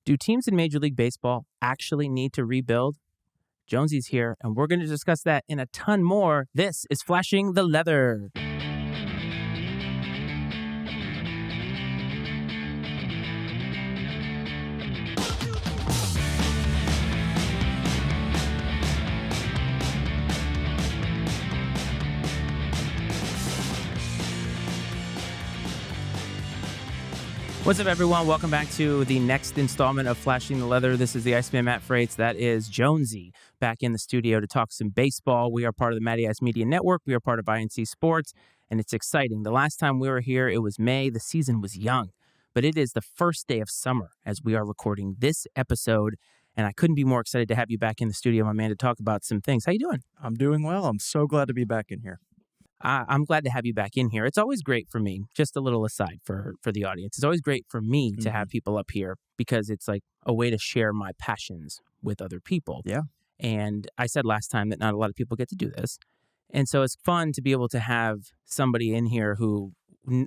Do teams in Major League Baseball actually need to rebuild? Jonesy's here, and we're going to discuss that and a ton more. This is Flashing the Leather. What's up, everyone? Welcome back to the next installment of Flashing the Leather. This is the Iceman Matt Freights. That is Jonesy back in the studio to talk some baseball. We are part of the Matty Ice Media Network. We are part of INC Sports, and it's exciting. The last time we were here, it was May. The season was young, but it is the first day of summer as we are recording this episode, and I couldn't be more excited to have you back in the studio, my man, to talk about some things. How you doing? I'm doing well. I'm so glad to be back in here. I'm glad to have you back in here. It's always great for me, just a little aside for the audience. It's always great for me to have people up here because it's like a way to share my passions with other people. Yeah. And I said last time that not a lot of people get to do this. And so it's fun to be able to have somebody in here who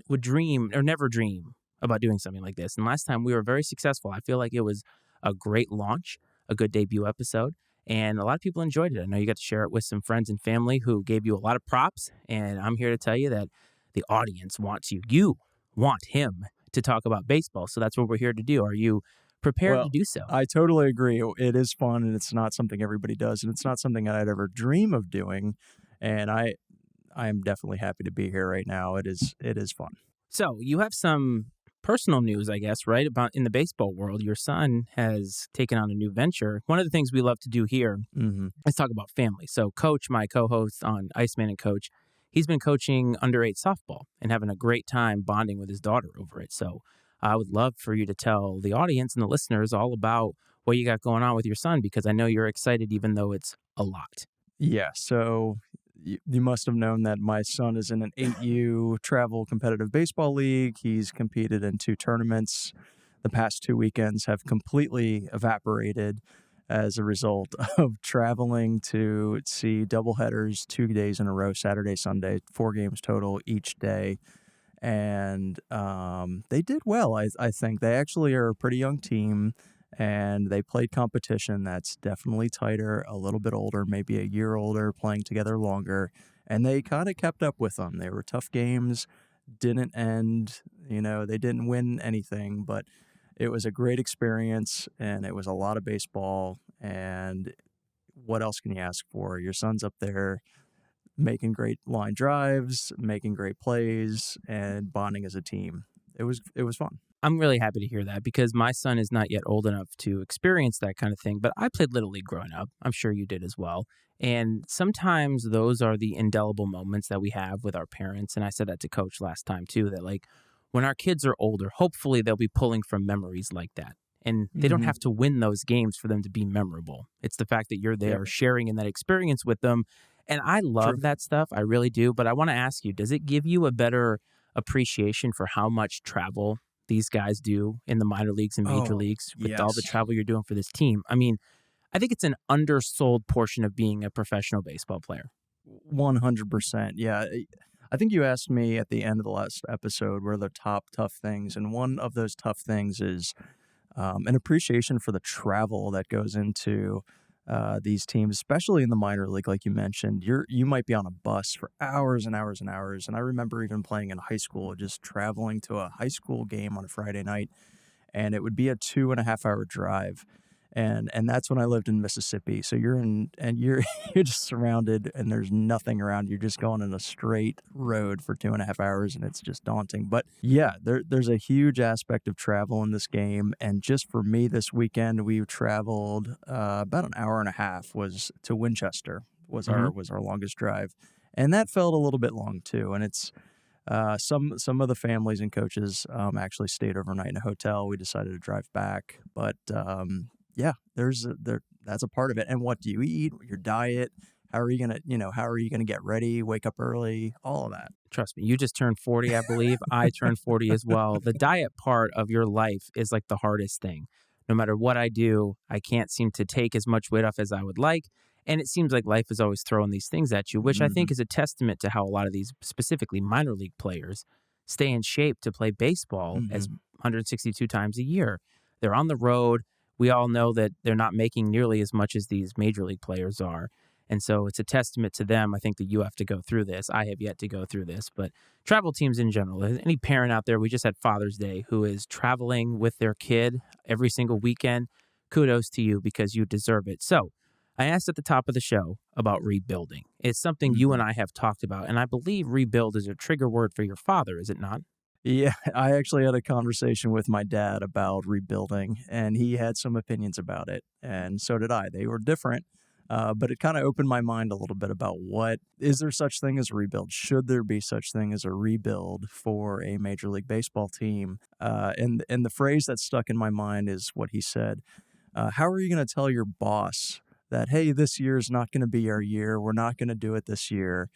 would dream or never dream about doing something like this. And last time we were very successful. I feel like it was a great launch, a good debut episode. And a lot of people enjoyed it. I know you got to share it with some friends and family who gave you a lot of props. And I'm here to tell you that the audience wants you. You want him to talk about baseball. So that's what we're here to do. Are you prepared to do so? I totally agree. It is fun, and it's not something everybody does. And it's not something I'd ever dream of doing. And I am definitely happy to be here right now. It is fun. So you have some personal news, I guess, right? About in the baseball world, your son has taken on a new venture. One of the things we love to do here is talk about family. So Coach, my co-host on Iceman and Coach, he's been coaching under-8 softball and having a great time bonding with his daughter over it. So I would love for you to tell the audience and the listeners all about what you got going on with your son, because I know you're excited even though it's a lot. Yeah, so you must have known that my son is in an 8U travel competitive baseball league. He's competed in 2 tournaments. The past 2 weekends have completely evaporated as a result of traveling to see doubleheaders 2 days in a row, Saturday, Sunday, 4 games total each day. And they did well, I think. They actually are a pretty young team. And they played competition that's definitely tighter, a little bit older, maybe a year older, playing together longer. And they kind of kept up with them. They were tough games, didn't end, they didn't win anything, but it was a great experience, and it was a lot of baseball. And what else can you ask for? Your son's up there making great line drives, making great plays, and bonding as a team. It was fun. I'm really happy to hear that because my son is not yet old enough to experience that kind of thing, but I played Little League growing up. I'm sure you did as well. And sometimes those are the indelible moments that we have with our parents. And I said that to Coach last time too, that like when our kids are older, hopefully they'll be pulling from memories like that. And they don't have to win those games for them to be memorable. It's the fact that you're there sharing in that experience with them. And I love that stuff. I really do. But I want to ask you, does it give you a better appreciation for how much travel these guys do in the minor leagues and major leagues with all the travel you're doing for this team? I mean, I think it's an undersold portion of being a professional baseball player. 100%. Yeah. I think you asked me at the end of the last episode where the top tough things, and one of those tough things is an appreciation for the travel that goes into these teams, especially in the minor league, like you mentioned. You might be on a bus for hours and hours and hours. And I remember even playing in high school, just traveling to a high school game on a Friday night, and it would be a 2.5-hour drive. And that's when I lived in Mississippi. So you're just surrounded, and there's nothing around. You're just going in a straight road for 2.5 hours, and it's just daunting. But yeah, there's a huge aspect of travel in this game. And just for me this weekend, we traveled about an hour and a half was to Winchester was our longest drive. And that felt a little bit long too. And it's some of the families and coaches actually stayed overnight in a hotel. We decided to drive back, but yeah, that's a part of it. And what do you eat? Your diet? How are you gonna get ready? Wake up early? All of that. Trust me, you just turned 40, I believe. I turned 40 as well. The diet part of your life is like the hardest thing. No matter what I do, I can't seem to take as much weight off as I would like. And it seems like life is always throwing these things at you, which I think is a testament to how a lot of these, specifically minor league players, stay in shape to play baseball as 162 times a year. They're on the road. We all know that they're not making nearly as much as these major league players are. And so it's a testament to them. I think that you have to go through this. I have yet to go through this, but travel teams in general, any parent out there, we just had Father's Day who is traveling with their kid every single weekend. Kudos to you because you deserve it. So I asked at the top of the show about rebuilding. It's something you and I have talked about, and I believe rebuild is a trigger word for your father, is it not? Yeah, I actually had a conversation with my dad about rebuilding, and he had some opinions about it, and so did I. They were different, but it kind of opened my mind a little bit about what is there such thing as a rebuild? Should there be such thing as a rebuild for a Major League Baseball team? And the phrase that stuck in my mind is what he said. How are you going to tell your boss that, hey, this year is not going to be our year. We're not going to do it this year.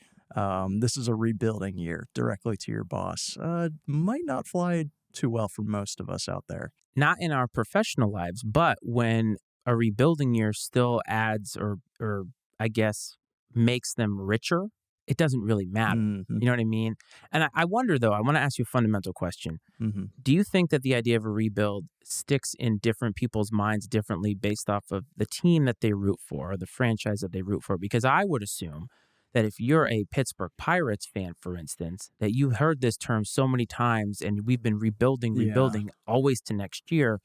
This is a rebuilding year directly to your boss. Might not fly too well for most of us out there. Not in our professional lives, but when a rebuilding year still adds or I guess makes them richer, it doesn't really matter. Mm-hmm. You know what I mean? And I wonder though, I want to ask you a fundamental question. Mm-hmm. Do you think that the idea of a rebuild sticks in different people's minds differently based off of the team that they root for or the franchise that they root for? Because I would assume that if you're a Pittsburgh Pirates fan, for instance, that you've heard this term so many times and we've been rebuilding, Yeah. always to next year.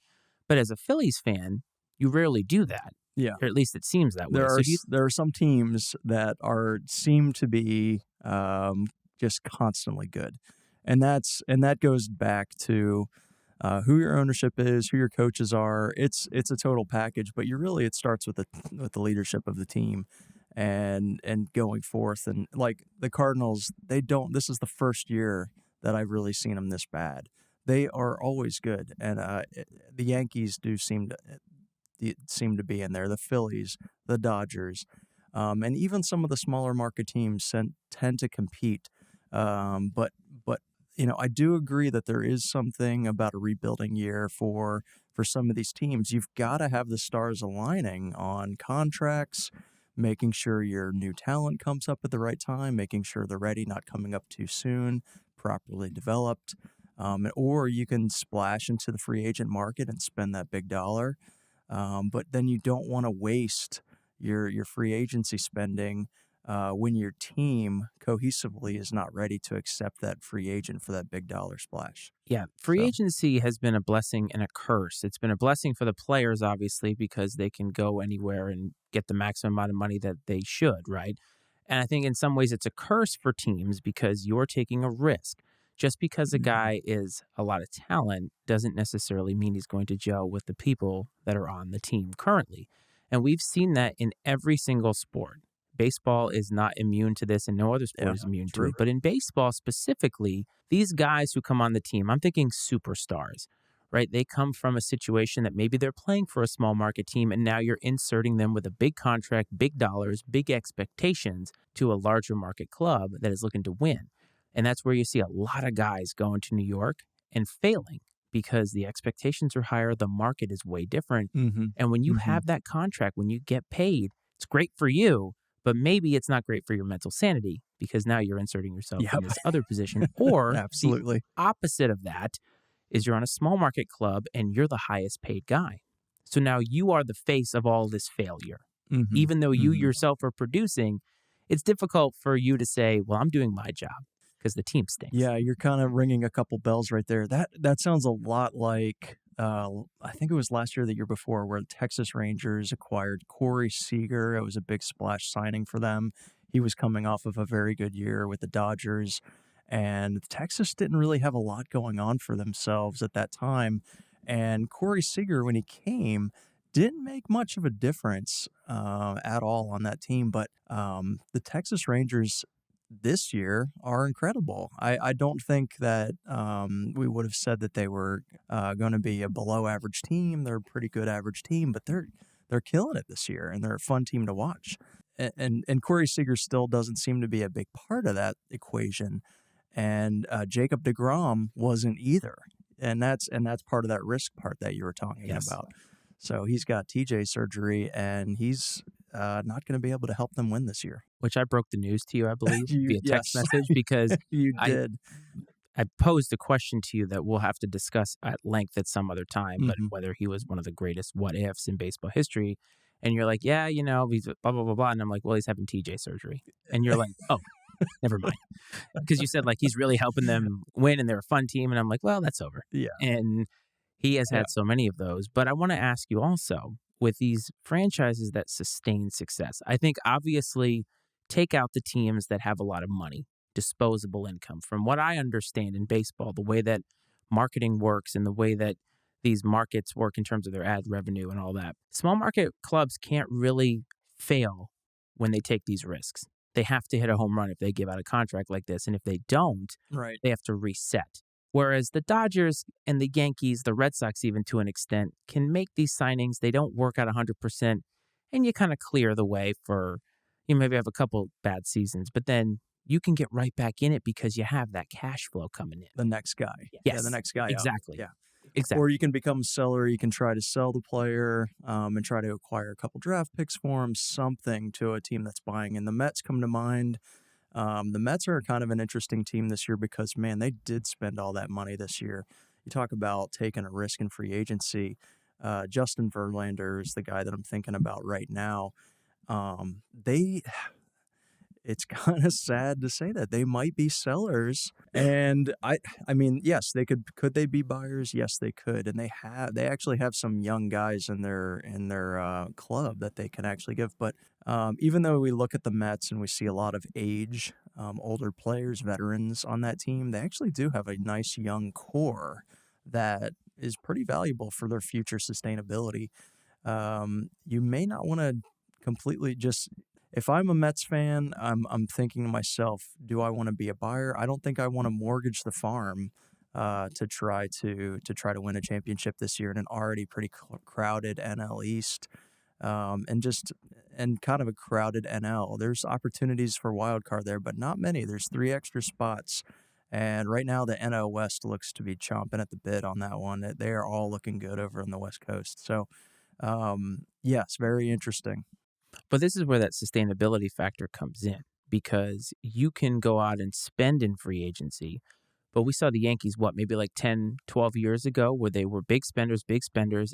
But as a Phillies fan, you rarely do that. Yeah. Or at least it seems that way. There are some teams that seem to be just constantly good, and that goes back to who your ownership is, who your coaches are. It's a total package, but it starts with the leadership of the team, and going forth. And like the Cardinals, they don't. This is the first year that I've really seen them this bad. They are always good, and the Yankees do seem to be in there. The Phillies, the Dodgers, and even some of the smaller market teams tend to compete. But I do agree that there is something about a rebuilding year for some of these teams. You've got to have the stars aligning on contracts, making sure your new talent comes up at the right time, making sure they're ready, not coming up too soon, properly developed. Or you can splash into the free agent market and spend that big dollar. But then you don't want to waste your free agency spending when your team cohesively is not ready to accept that free agent for that big dollar splash. Yeah, free agency has been a blessing and a curse. It's been a blessing for the players, obviously, because they can go anywhere and get the maximum amount of money that they should, right? And I think in some ways it's a curse for teams because you're taking a risk. Just because a guy is a lot of talent doesn't necessarily mean he's going to gel with the people that are on the team currently. And we've seen that in every single sport. Baseball is not immune to this and no other sport is immune to it. But in baseball specifically, these guys who come on the team, I'm thinking superstars, right? They come from a situation that maybe they're playing for a small market team and now you're inserting them with a big contract, big dollars, big expectations to a larger market club that is looking to win. And that's where you see a lot of guys going to New York and failing because the expectations are higher. The market is way different. Mm-hmm. And when you have that contract, when you get paid, it's great for you, but maybe it's not great for your mental sanity because now you're inserting yourself in this other position. Or absolutely the opposite of that is you're on a small market club and you're the highest paid guy. So now you are the face of all this failure. Mm-hmm. Even though you yourself are producing, it's difficult for you to say, well, I'm doing my job. Because the team stinks. Yeah, you're kind of ringing a couple bells right there. That sounds a lot like I think it was last year, the year before, where the Texas Rangers acquired Corey Seager. It was a big splash signing for them. He was coming off of a very good year with the Dodgers, and Texas didn't really have a lot going on for themselves at that time. And Corey Seager, when he came, didn't make much of a difference at all on that team. But the Texas Rangers this year are incredible. I don't think that we would have said that they were going to be a below average team. They're a pretty good average team, but they're killing it this year, and they're a fun team to watch. And Corey Seager still doesn't seem to be a big part of that equation, and Jacob deGrom wasn't either, and that's part of that risk part that you were talking about. So he's got TJ surgery, and he's not going to be able to help them win this year. Which I broke the news to you, I believe, via text message because you did. I posed a question to you that we'll have to discuss at length at some other time, but Hmm. whether he was one of the greatest what ifs in baseball history. And you're like, yeah, he's blah, blah, blah, blah. And I'm like, well, he's having TJ surgery. And you're like, oh, never mind. Because you said like he's really helping them win and they're a fun team. And I'm like, well, that's over. Yeah, And he has yeah, had so many of those. But I want to ask you also with these franchises that sustain success, I think obviously take out the teams that have a lot of money, disposable income. From what I understand in baseball, the way that marketing works and the way that these markets work in terms of their ad revenue and all that, small market clubs can't really fail when they take these risks. They have to hit a home run if they give out a contract like this. And if they don't, right. they have to reset. Whereas the Dodgers and the Yankees, the Red Sox, even to an extent, can make these signings. They don't work out 100%, and you kind of clear the way for, you maybe have a couple bad seasons, but then you can get right back in it because you have that cash flow coming in. The next guy. Yeah, the Yes, next guy up. exactly. Yeah. Exactly. Or you can become a seller. You can try to sell the player and try to acquire a couple draft picks for him, something to a team that's buying. And the Mets come to mind. The Mets are kind of an interesting team this year because, man, they did spend all that money this year. You talk about taking a risk in free agency. Justin Verlander is the guy that I'm thinking about right now. They it's kind of sad to say that they might be sellers. And I mean, yes, they could they be buyers? Yes, they could. And they actually have some young guys in their club that they can actually give. But even though we look at the Mets and we see a lot of age, older players, veterans on that team, they actually do have a nice young core that is pretty valuable for their future sustainability. You may not want to completely just if I'm a Mets fan, I'm thinking to myself, do I want to be a buyer? I don't think I want to mortgage the farm to try to win a championship this year in an already pretty crowded NL East, and kind of a crowded NL. There's opportunities for wild card there, but not many. There's 3 extra spots. And right now, the NL West looks to be chomping at the bit on that one. They are all looking good over on the West Coast. So, yes, very interesting. But this is where that sustainability factor comes in because you can go out and spend in free agency. But we saw the Yankees, maybe like 10, 12 years ago where they were big spenders,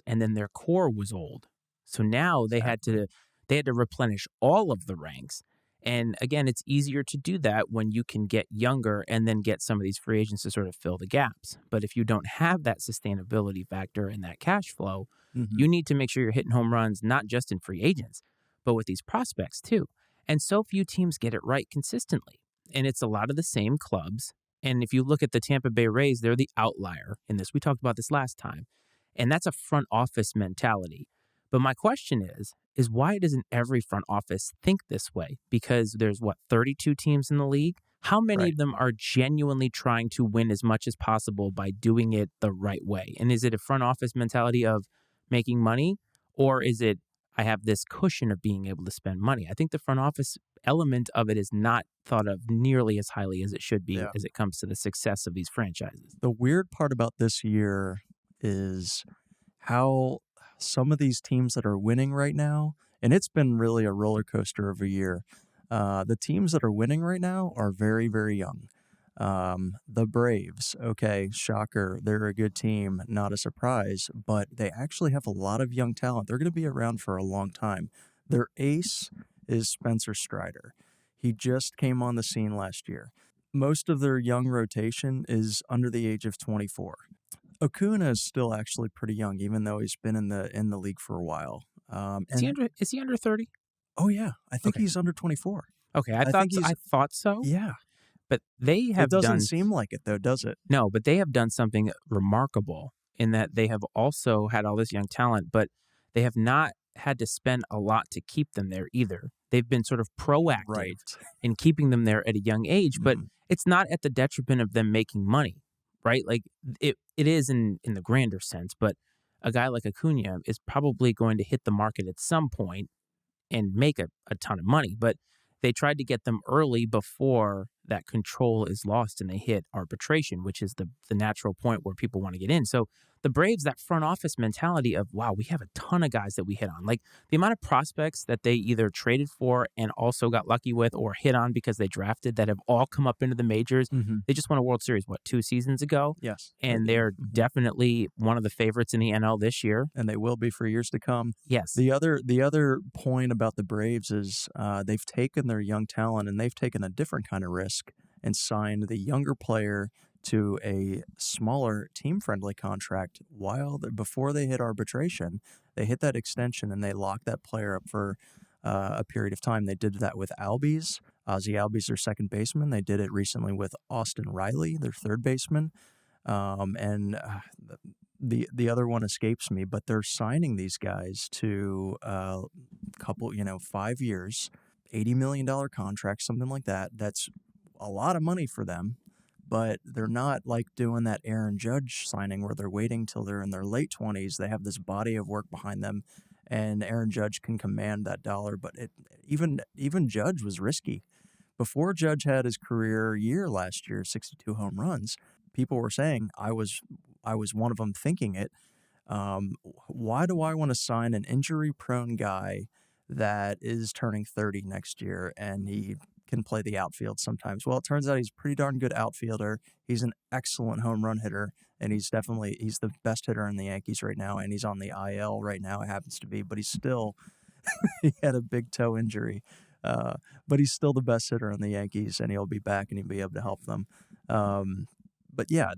and then their core was old. So now Exactly. they had to replenish all of the ranks. And again, it's easier to do that when you can get younger and then get some of these free agents to sort of fill the gaps. But if you don't have that sustainability factor and that cash flow, Hmm. you need to make sure you're hitting home runs, not just in free agents, but with these prospects too. And so few teams get it right consistently. And it's a lot of the same clubs. And if you look at the Tampa Bay Rays, they're the outlier in this. We talked about this last time. And that's a front office mentality. But my question is why doesn't every front office think this way? Because there's 32 teams in the league? How many Right. of them are genuinely trying to win as much as possible by doing it the right way? And is it a front office mentality of making money? Or is it, I have this cushion of being able to spend money? I think the front office element of it is not thought of nearly as highly as it should be Yeah. as it comes to the success of these franchises. The weird part about this year is how some of these teams that are winning right now, and it's been really a roller coaster of a year. The teams that are winning right now are very, very young. The Braves, okay, shocker, they're a good team, not a surprise, but they actually have a lot of young talent. They're going to be around for a long time. Their ace is Spencer Strider. He just came on the scene last year. Most of their young rotation is under the age of 24. Acuna is still actually pretty young, even though he's been in the league for a while. And Is he under 30? oh yeah, I think Okay. he's under 24. Okay, I think I thought so, yeah. but they It have doesn't done seem like it though, does it? no, but they have done something remarkable in that they have also had all this young talent, but they have not had to spend a lot to keep them there either. They've been sort of proactive Right. in keeping them there at a young age, but Mhm. it's not at the detriment of them making money, right? Like it is in the grander sense, but a guy like Acuna is probably going to hit the market at some point and make a ton of money. But they tried to get them early before that control is lost and they hit arbitration, which is the natural point where people want to get in. So the Braves, that front office mentality of, wow, we have a ton of guys that we hit on. Like the amount of prospects that they either traded for and also got lucky with or hit on because they drafted that have all come up into the majors. Hmm. They just won a World Series, 2 seasons ago? Yes, they And did. they're definitely one of the favorites in the NL this year. And they will be for years to come. Yes. The other point about the Braves is they've taken their young talent and they've taken a different kind of risk and signed the younger player to a smaller team-friendly contract before they hit arbitration. They hit that extension and they locked that player up for a period of time. They did that with Albies. Ozzie Albies, their second baseman. They did it recently with Austin Riley, their third baseman. And the other one escapes me, but they're signing these guys to a couple, 5 years, $80 million contract, something like that. That's a lot of money for them, but they're not like doing that Aaron Judge signing where they're waiting till they're in their late 20s. They have this body of work behind them, and Aaron Judge can command that dollar. But even Judge was risky. Before Judge had his career year last year, 62 home runs, people were saying, I was one of them thinking it. Why do I want to sign an injury-prone guy that is turning 30 next year and he can play the outfield sometimes? Well, it turns out he's a pretty darn good outfielder. He's an excellent home run hitter, and he's the best hitter in the Yankees right now, and he's on the IL right now, it happens to be, but he's still he had a big toe injury. But he's still the best hitter in the Yankees, and he'll be back and he'll be able to help them. But yeah,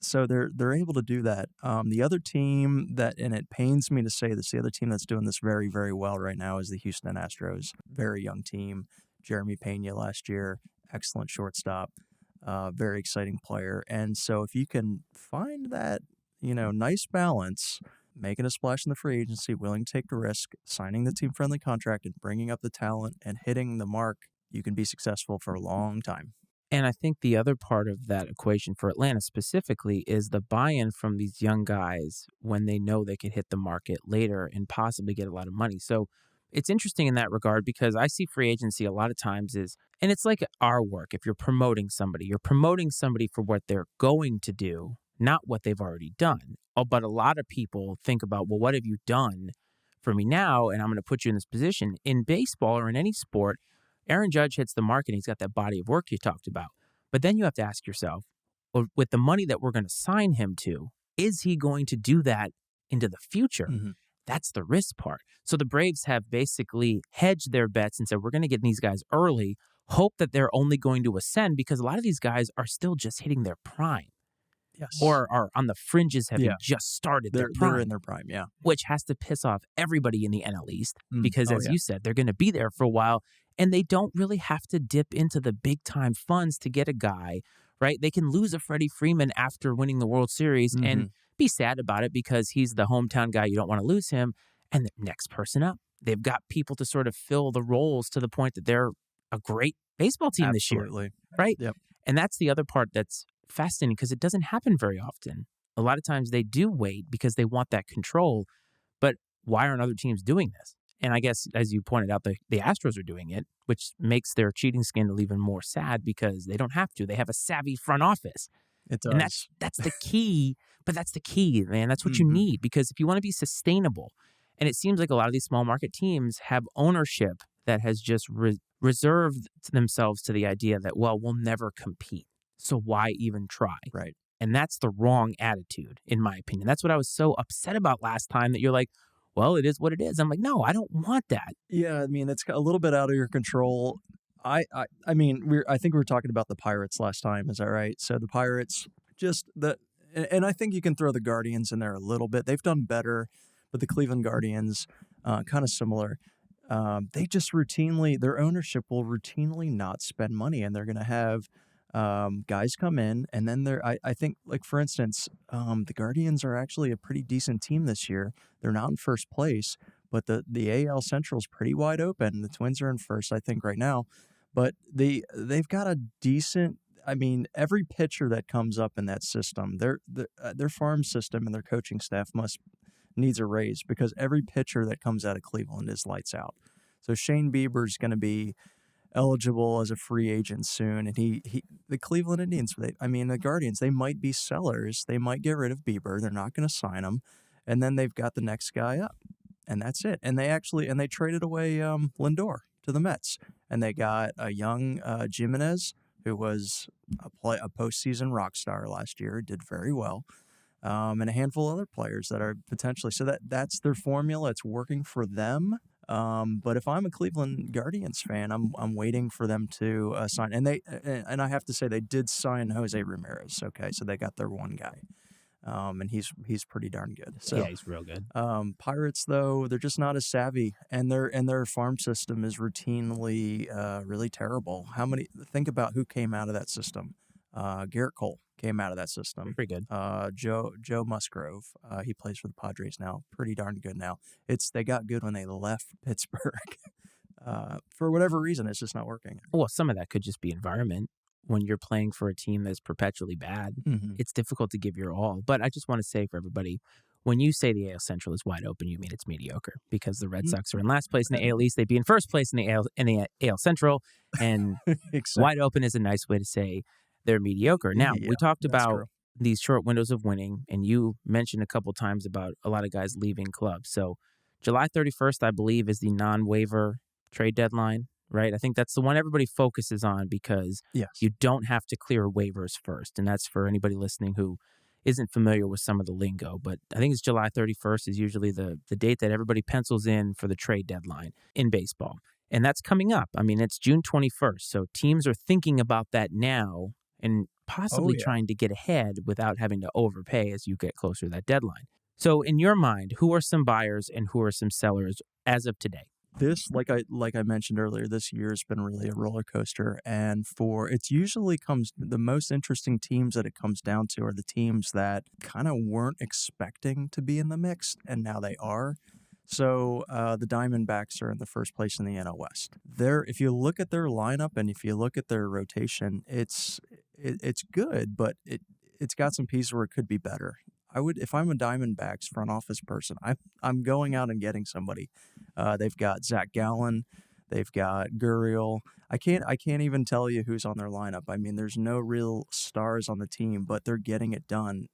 so they're able to do that. The other team and it pains me to say this, the other team that's doing this very, very well right now is the Houston Astros. Very young team. Jeremy Pena last year, excellent shortstop, very exciting player. And so if you can find that, nice balance, making a splash in the free agency, willing to take the risk, signing the team-friendly contract, and bringing up the talent and hitting the mark, you can be successful for a long time. And I think the other part of that equation for Atlanta specifically is the buy-in from these young guys when they know they could hit the market later and possibly get a lot of money. So it's interesting in that regard because I see free agency a lot of times and it's like our work. If you're promoting somebody for what they're going to do, not what they've already done. Oh, but a lot of people think about, well, what have you done for me now? And I'm going to put you in this position. In baseball or in any sport, Aaron Judge hits the market and he's got that body of work you talked about. But then you have to ask yourself, well, with the money that we're going to sign him to, is he going to do that into the future? Mm-hmm. That's the risk part. So the Braves have basically hedged their bets and said, we're going to get these guys early, hope that they're only going to ascend because a lot of these guys are still just hitting their prime. Yes. Or are on the fringes having just started their prime. They're in their prime, yeah. Which has to piss off everybody in the NL East because, as yeah. you said, they're going to be there for a while, and they don't really have to dip into the big-time funds to get a guy, right? They can lose a Freddie Freeman after winning the World Series and be sad about it because he's the hometown guy. You don't want to lose him. And the next person up. They've got people to sort of fill the roles to the point that they're a great baseball team this year. Right? Yep. And that's the other part that's fascinating because it doesn't happen very often. A lot of times they do wait because they want that control. But why aren't other teams doing this? And I guess, as you pointed out, the Astros are doing it, which makes their cheating scandal even more sad because they don't have to. They have a savvy front office. It does. And that's the key. But that's the key, man. That's what you need because if you want to be sustainable, and it seems like a lot of these small market teams have ownership that has just reserved themselves to the idea that, well, we'll never compete. So why even try? Right. And that's the wrong attitude, in my opinion. That's what I was so upset about last time that you're like, well, it is what it is. I'm like, no, I don't want that. Yeah, I mean, it's a little bit out of your control. I think we were talking about the Pirates last time. Is that right? So the Pirates, and I think you can throw the Guardians in there a little bit. They've done better, but the Cleveland Guardians, kind of similar. They just their ownership will routinely not spend money, and they're going to have guys come in, and then I think, like, for instance, the Guardians are actually a pretty decent team this year. They're not in first place, but the AL Central is pretty wide open. The Twins are in first, I think, right now, but they've got a decent. I mean, every pitcher that comes up in that system, their farm system and their coaching staff needs a raise because every pitcher that comes out of Cleveland is lights out. So Shane Bieber's going to be eligible as a free agent soon, and the Cleveland Indians, the Guardians, they might be sellers. They might get rid of Bieber. They're not going to sign him, and then they've got the next guy up, and that's it. And they traded away Lindor to the Mets, and they got a young Jimenez, who was a postseason rock star last year, did very well. And a handful of other players that are potentially, so that's their formula. It's working for them. But if I'm a Cleveland Guardians fan, I'm waiting for them to sign. And I have to say they did sign Jose Ramirez. Okay, so they got their one guy, and he's pretty darn good. So Yeah, he's real good. Pirates, though, they're just not as savvy, and their farm system is routinely really terrible. Think about who came out of that system. Garrett Cole came out of that system. Pretty good. Joe Musgrove, he plays for the Padres now. Pretty darn good now. They got good when they left Pittsburgh. For whatever reason, it's just not working. Well, some of that could just be environment. When you're playing for a team that's perpetually bad, it's difficult to give your all. But I just want to say for everybody, when you say the AL Central is wide open, you mean it's mediocre, because the Red Sox are in last place in the AL East. They'd be in first place in the AL Central, and Exactly. wide open is a nice way to say they're mediocre. Now, we talked about these short windows of winning, and you mentioned a couple times about a lot of guys leaving clubs. So July 31st, I believe, is the non-waiver trade deadline, right? I think that's the one everybody focuses on, because you don't have to clear waivers first. And that's for anybody listening who isn't familiar with some of the lingo. But I think it's July 31st is usually the date that everybody pencils in for the trade deadline in baseball. And that's coming up. I mean, it's June 21st. So teams are thinking about that now and possibly trying to get ahead without having to overpay as you get closer to that deadline. So in your mind, who are some buyers and who are some sellers as of today? This, like I mentioned earlier, this year has been really a roller coaster, and the most interesting teams that it comes down to are the teams that kind of weren't expecting to be in the mix, and now they are. So the Diamondbacks are in the first place in the NL West. If you look at their lineup and if you look at their rotation, it's good, but it's got some pieces where it could be better. If I'm a Diamondbacks front office person, I'm going out and getting somebody. They've got Zach Gallen, they've got Gurriel. I can't even tell you who's on their lineup. I mean, there's no real stars on the team, but they're getting it done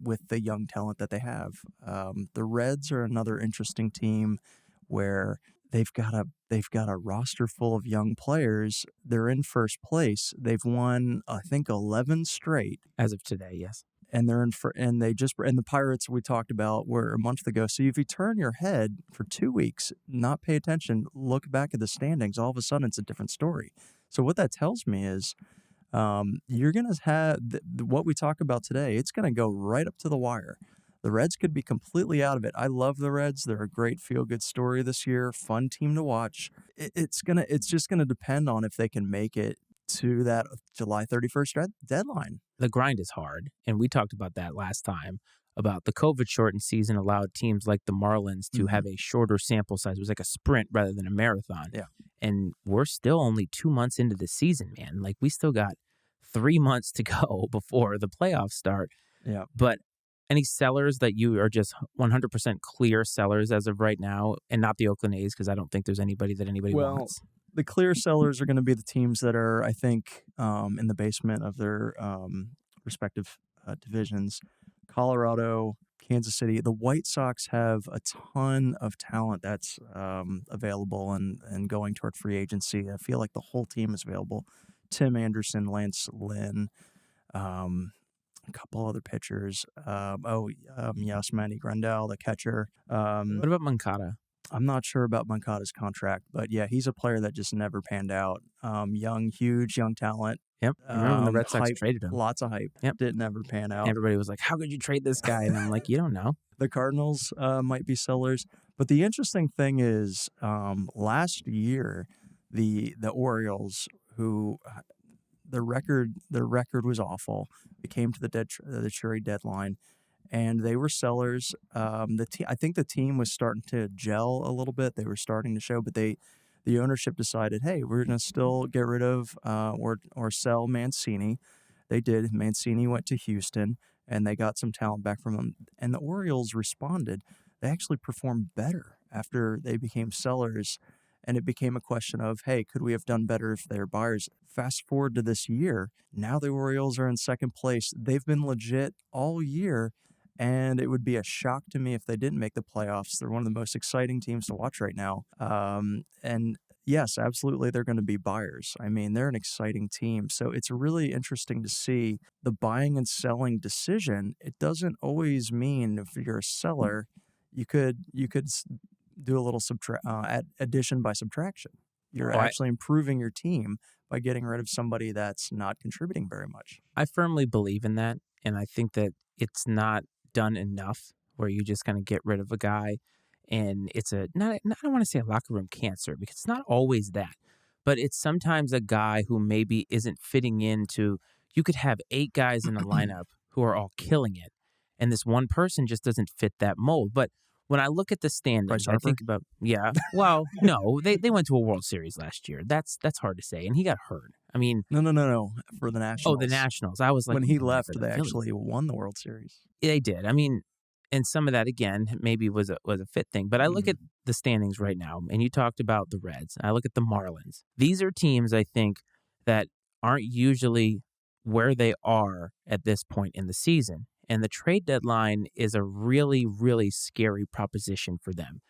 with the young talent that they have. The Reds are another interesting team where they've got a roster full of young players. They're in first place. They've won, I think, 11 straight as of today. Yes. And the Pirates we talked about were a month ago. So if you turn your head for 2 weeks, not pay attention, look back at the standings, all of a sudden it's a different story. So what that tells me is you're going to have what we talk about today. It's going to go right up to the wire. The Reds could be completely out of it. I love the Reds. They're a great feel-good story this year. Fun team to watch. It's just gonna depend on if they can make it to that July 31st deadline. The grind is hard, and we talked about that last time, about the COVID-shortened season allowed teams like the Marlins to have a shorter sample size. It was like a sprint rather than a marathon. Yeah. And we're still only 2 months into the season, man. Like, we still got 3 months to go before the playoffs start. Yeah. But any sellers that you are just 100% clear sellers as of right now, and not the Oakland A's, because I don't think there's anybody that anybody wants? The clear sellers are going to be the teams that are, I think, in the basement of their respective divisions. Colorado, Kansas City. The White Sox have a ton of talent that's available and going toward free agency. I feel like the whole team is available. Tim Anderson, Lance Lynn, a couple other pitchers. Yasmani Grandal, the catcher. What about Moncada? I'm not sure about Moncada's contract, but yeah, he's a player that just never panned out. Huge young talent. Yep. Remember when the Red Sox traded him? Lots of hype. Yep. Didn't ever pan out. Everybody was like, how could you trade this guy? And I'm like, you don't know. The Cardinals might be sellers. But the interesting thing is last year, the Orioles, who their record was awful. It came to the trade deadline, and they were sellers. I think the team was starting to gel a little bit. They were starting to show, but the ownership decided, hey, we're going to still get rid of or sell Mancini. They did. Mancini went to Houston, and they got some talent back from him. And the Orioles responded. They actually performed better after they became sellers. and it became a question of, hey, could we have done better if they're buyers? Fast forward to this year, now the Orioles are in second place. They've been legit all year, and it would be a shock to me if they didn't make the playoffs. They're one of the most exciting teams to watch right now. And yes, absolutely, they're going to be buyers. I mean, they're an exciting team. So it's really interesting to see the buying and selling decision. It doesn't always mean if you're a seller, you could do a little addition by subtraction. You're Oh, actually improving your team by getting rid of somebody that's not contributing very much. I firmly believe in that, and I think that it's not done enough where you just kind of get rid of a guy and it's I don't want to say a locker room cancer because it's not always that, but it's sometimes a guy who maybe isn't fitting into. You could have 8 guys in a lineup who are all killing it, and this one person just doesn't fit that mold. But when I look at the standings, Bryce Harper? I think about well, no, they went to a World Series last year. That's hard to say, and he got hurt. I mean, No. For the Nationals. oh, the Nationals. I was like, When he for left, the they Phillies. actually won the World Series. They did. I mean, and some of that again maybe was a fit thing. But I look at the standings right now, and you talked about the Reds. I look at the Marlins. These are teams I think that aren't usually where they are at this point in the season. And the trade deadline is a really, really scary proposition for them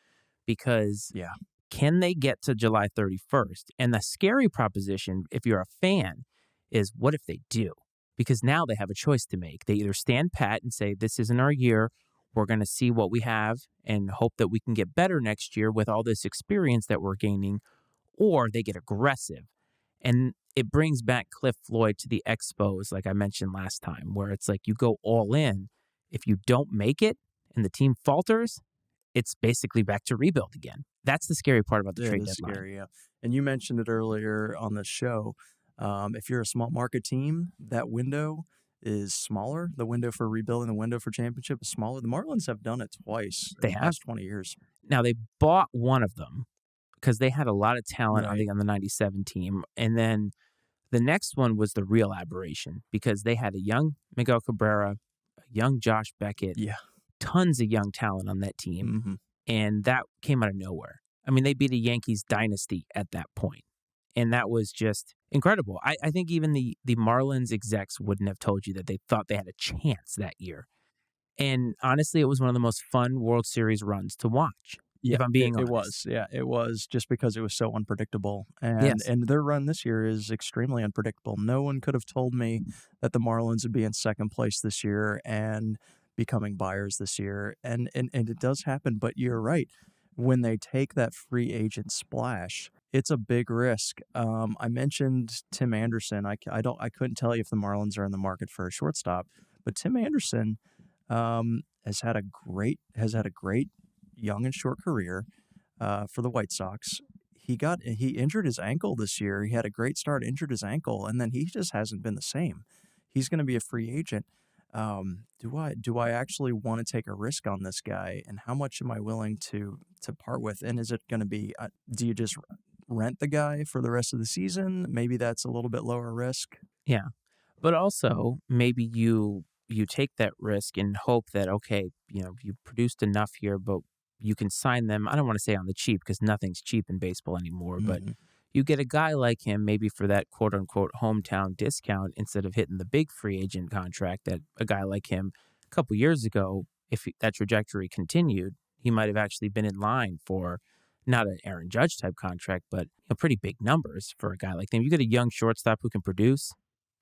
because Yeah. can they get to July 31st? And the scary proposition, if you're a fan, is what if they do? Because now they have a choice to make. They either stand pat and say, this isn't our year. We're going to see what we have and hope that we can get better next year with all this experience that we're gaining, or they get aggressive. And it brings back Cliff Floyd to the Expos, like I mentioned last time, where it's like you go all in. If you don't make it and the team falters, it's basically back to rebuild again. That's the scary part about the trade deadline. Scary, yeah. And you mentioned it earlier on the show. If you're a small market team, that window is smaller. The window for rebuilding, the window for championship is smaller. The Marlins have done it twice in the past 20 years. Now, they bought one of them because they had a lot of talent, I Right. think, on the 97 team. And then the next one was the real aberration because they had a young Miguel Cabrera, a young Josh Beckett, Yeah. tons of young talent on that team. Mm-hmm. And that came out of nowhere. I mean, they beat a Yankees dynasty at that point. And that was just incredible. I think even the Marlins execs wouldn't have told you that they thought they had a chance that year. And honestly, it was one of the most fun World Series runs to watch, if I'm being honest. It was. Yeah, it was just because it was so unpredictable. And Yes. and their run this year is extremely unpredictable. No one could have told me that the Marlins would be in second place this year and becoming buyers this year. And it does happen, but you're right. When they take that free agent splash, it's a big risk. I mentioned Tim Anderson. I couldn't tell you if the Marlins are in the market for a shortstop, but Tim Anderson has had a great young and short career for the White Sox. He injured his ankle this year. He had a great start, injured his ankle, and then he just hasn't been the same. He's going to be a free agent. Do I actually want to take a risk on this guy, and how much am I willing to part with? And is it going to be? Do you just rent the guy for the rest of the season? Maybe that's a little bit lower risk. Yeah. But also, maybe you take that risk and hope that, okay, you produced enough here, but you can sign them. I don't want to say on the cheap because nothing's cheap in baseball anymore, but you get a guy like him maybe for that quote unquote hometown discount instead of hitting the big free agent contract that a guy like him a couple years ago, if that trajectory continued, he might have actually been in line for not an Aaron Judge type contract, but pretty big numbers for a guy like him. You get a young shortstop who can produce,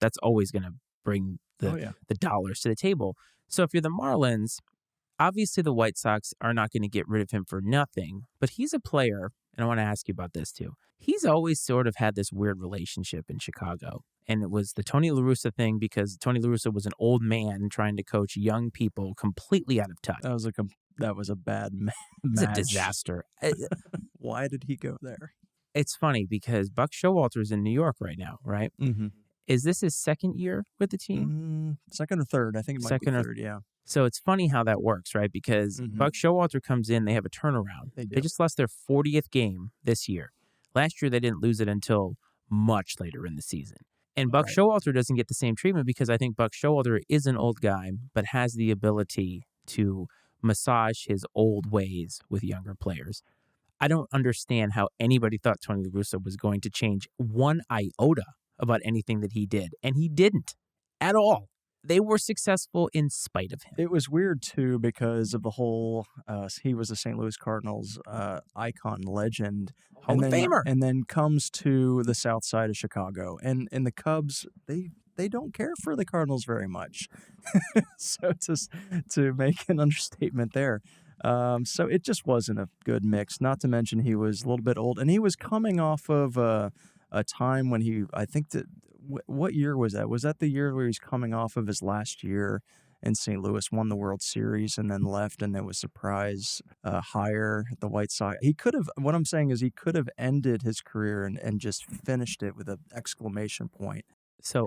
that's always going to bring the dollars to the table. So if you're the Marlins, obviously the White Sox are not going to get rid of him for nothing, but he's a player, and I want to ask you about this too. He's always sort of had this weird relationship in Chicago, and it was the Tony La Russa thing because Tony La Russa was an old man trying to coach young people completely out of touch. That was a bad match. It's a disaster. Why did he go there? It's funny because Buck Showalter's in New York right now, right? Mm-hmm. Is this his second year with the team? Second or third. I think it might be third, yeah. So it's funny how that works, right? Because Buck Showalter comes in, they have a turnaround. They just lost their 40th game this year. Last year, they didn't lose it until much later in the season. And Buck Showalter doesn't get the same treatment because I think Buck Showalter is an old guy, but has the ability to massage his old ways with younger players. I don't understand how anybody thought Tony La Russa was going to change one iota about anything that he did, and he didn't at all. They were successful in spite of him. It was weird, too, because of the whole he was a St. Louis Cardinals icon legend. Hall of Famer. And then comes to the south side of Chicago. And the Cubs, they don't care for the Cardinals very much. So to make an understatement there. So it just wasn't a good mix, not to mention he was a little bit old. And he was coming off of a time when I think that, what year was that? Was that the year where he's coming off of his last year in St. Louis, won the World Series, and then left, and then was surprise hire at the White Sox? What I'm saying is he could have ended his career and just finished it with an exclamation point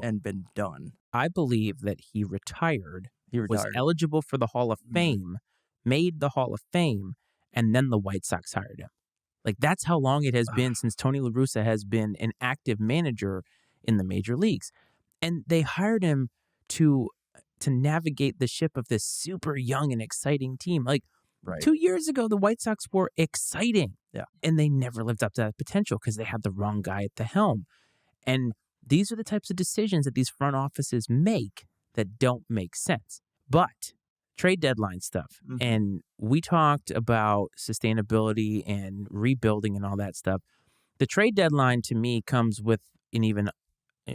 and been done. I believe that he retired, was eligible for the Hall of Fame, made the Hall of Fame, and then the White Sox hired him. Like, that's how long it has been since Tony La Russa has been an active manager in the major leagues. And they hired him to navigate the ship of this super young and exciting team. Like, 2 years ago, the White Sox were exciting. Yeah. And they never lived up to that potential because they had the wrong guy at the helm. And these are the types of decisions that these front offices make that don't make sense. But trade deadline stuff. Mm-hmm. And we talked about sustainability and rebuilding and all that stuff. The trade deadline, to me, comes with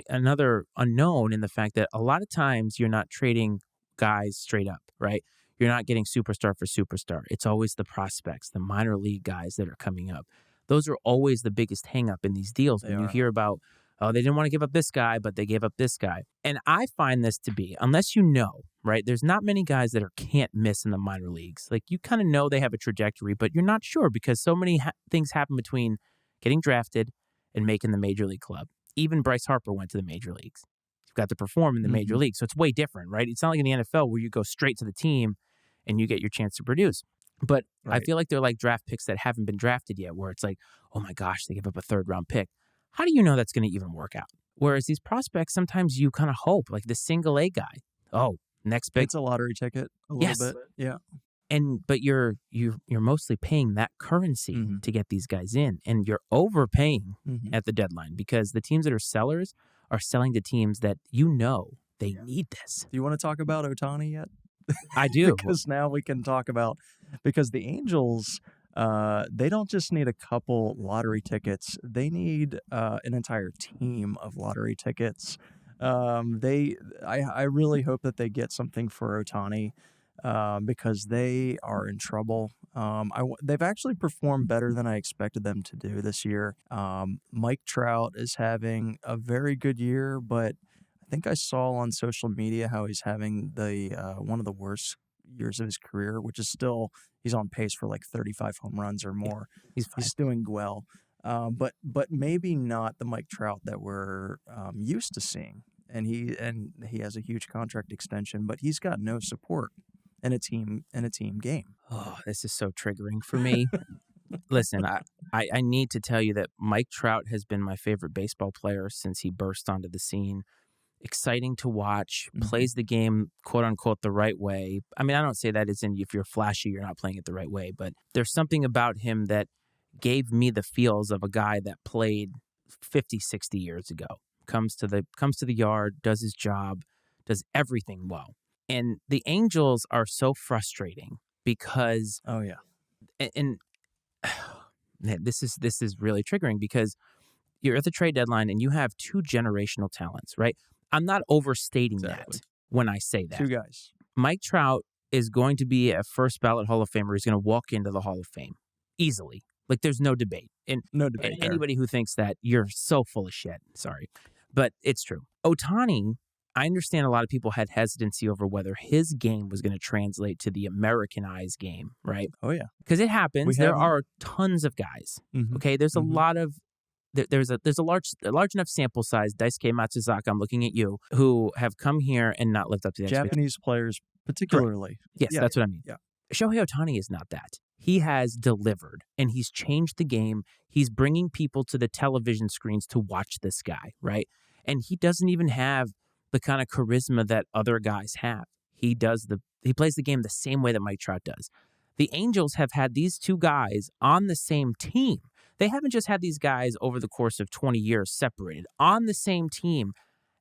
another unknown in the fact that a lot of times you're not trading guys straight up, right? You're not getting superstar for superstar. It's always the prospects, the minor league guys that are coming up. Those are always the biggest hang up in these deals. When you hear about, oh, they didn't want to give up this guy, but they gave up this guy. And I find this to be, unless you know, right, there's not many guys that can't miss in the minor leagues. Like, you kind of know they have a trajectory, but you're not sure because so many things happen between getting drafted and making the major league club. Even Bryce Harper went to the major leagues. You've got to perform in the major league. So it's way different, right? It's not like in the NFL where you go straight to the team and you get your chance to produce. But I feel like they're like draft picks that haven't been drafted yet, where it's like, oh my gosh, they give up a third-round pick. How do you know that's going to even work out? Whereas these prospects, sometimes you kind of hope, like the single A guy. Oh, next pick. It's a lottery ticket a little bit. Yeah. But you're mostly paying that currency to get these guys in, and you're overpaying at the deadline because the teams that are sellers are selling to teams that they need this. Do you want to talk about Ohtani yet? I do. Because now we can talk about, because the Angels, they don't just need a couple lottery tickets. They need an entire team of lottery tickets. I really hope that they get something for Ohtani. Because they are in trouble. They've actually performed better than I expected them to do this year. Mike Trout is having a very good year, but I think I saw on social media how he's having one of the worst years of his career, which is still, he's on pace for like 35 home runs or more. He's fine. He's doing well, but maybe not the Mike Trout that we're used to seeing. And he has a huge contract extension, but he's got no support in a team game. Oh, this is so triggering for me. Listen, I need to tell you that Mike Trout has been my favorite baseball player since he burst onto the scene. Exciting to watch, plays the game, quote unquote, the right way. I mean, I don't say that as in if you're flashy, you're not playing it the right way, but there's something about him that gave me the feels of a guy that played 50, 60 years ago. Comes to the yard, does his job, does everything well. And the Angels are so frustrating because and this is really triggering because you're at the trade deadline and you have two generational talents, right? I'm not overstating that when I say that. Two guys. Mike Trout is going to be a first ballot Hall of Famer. He's going to walk into the Hall of Fame easily. Like, there's no debate. And anybody who thinks that, you're so full of shit. Sorry. But it's true. Ohtani, I understand a lot of people had hesitancy over whether his game was going to translate to the Americanized game, right? Oh, yeah. Because it happens. There are tons of guys. Okay? There's a lot of... There's a large enough sample size, Daisuke Matsuzaka, I'm looking at you, who have come here and not lived up to the expectations. Japanese players, particularly. Yes, that's what I mean. Yeah. Shohei Ohtani is not that. He has delivered, and he's changed the game. He's bringing people to the television screens to watch this guy, right? And he doesn't even have the kind of charisma that other guys have. He plays the game the same way that Mike Trout does. The Angels have had these two guys on the same team. They haven't just had these guys over the course of 20 years separated on the same team,